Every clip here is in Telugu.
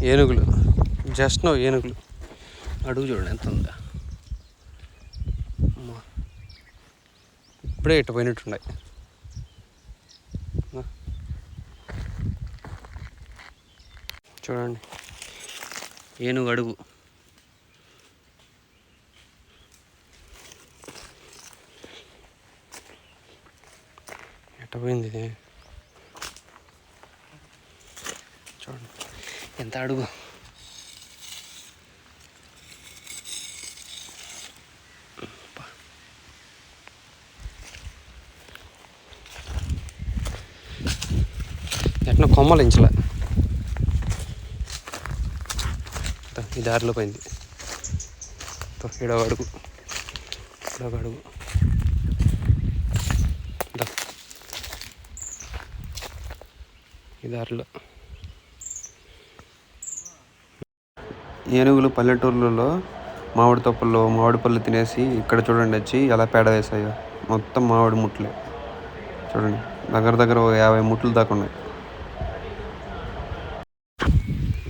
ఏనుగులు, జస్ట్ నో ఏనుగులు. అడుగు చూడండి ఎంత ఉందా. ఇప్పుడే ఇటు పోయినట్టున్నాయి. చూడండి ఏనుగు అడుగు. ఎట్ట పోయింది ఇది చూడండి ఎంత అడుగు. ఎట్లా కొమ్మలించలే, ఈ దారిలో పోయింది. ఈడొక అడుగు, ఈడొక అడుగు. ఈ దారిలో ఏనుగులు పల్లెటూర్లలో మామిడి తొప్పల్లో మామిడి పళ్ళు తినేసి ఇక్కడ చూడండి వచ్చి ఎలా పేడ వేసాయో. మొత్తం మామిడి ముట్లే చూడండి, దగ్గర దగ్గర 50 ముట్లు దాకా ఉన్నాయి.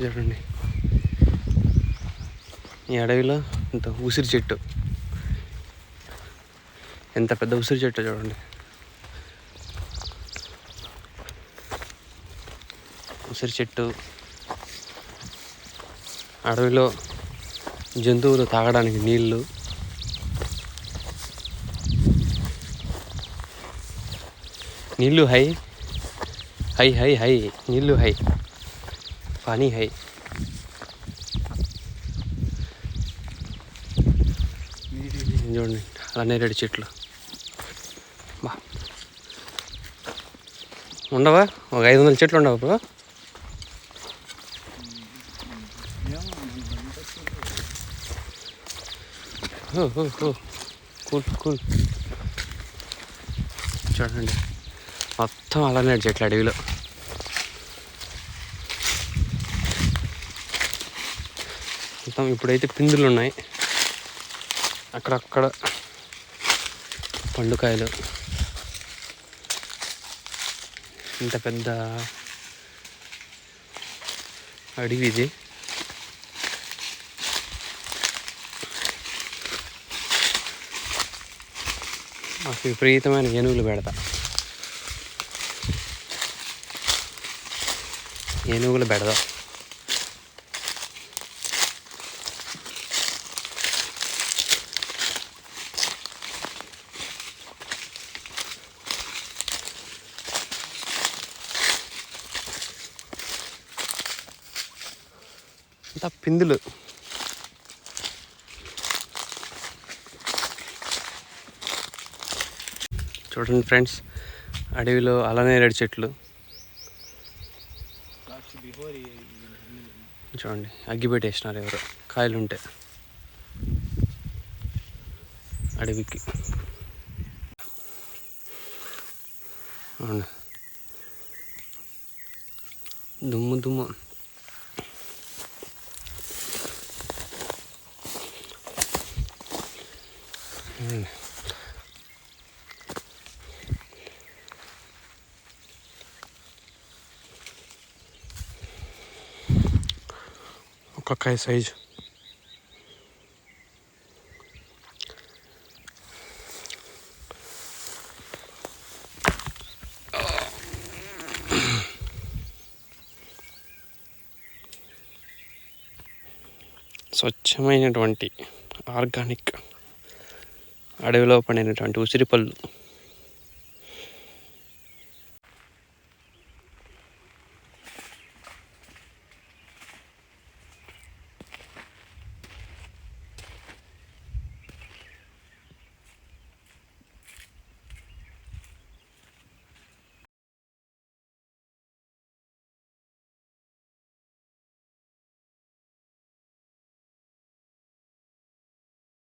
చూడండి ఈ అడవిలో ఇంత ఉసిరి చెట్టు, ఎంత పెద్ద ఉసిరి చెట్టు చూడండి. ఉసిరి చెట్టు, అడవిలో జంతువులు తాగడానికి నీళ్ళు, నీళ్ళు హై హై హై హై నీళ్ళు హై, పానీ హై. చూడండి అలా నేరేడు చెట్లు. బా ఉండవా, ఒక 500 చెట్లు ఉండవా ఇప్పుడు? Cool cool. చూడండి మొత్తం అలానే చెట్లు అడవిలో. మొత్తం ఇప్పుడైతే పిందులు ఉన్నాయి, అక్కడక్కడ పండుకాయలు. ఇంత పెద్ద అడవి ఇది. మాకు విపరీతమైన ఏనుగులు పెడతా, ఏనుగులు పెడదా. అంతా పిందులు. చూడండి ఫ్రెండ్స్, అడవిలో అలనేరేడు చెట్లు. చూడండి అగ్గిపెట్టి వేసినారు ఎవరు, కాయలు ఉంటే అడవికి. దుమ్ము దుమ్ము. ఒక్కొక్క సైజు. స్వచ్ఛమైనటువంటి ఆర్గానిక్ అడవిలో పండినటువంటి ఉసిరి పళ్ళు.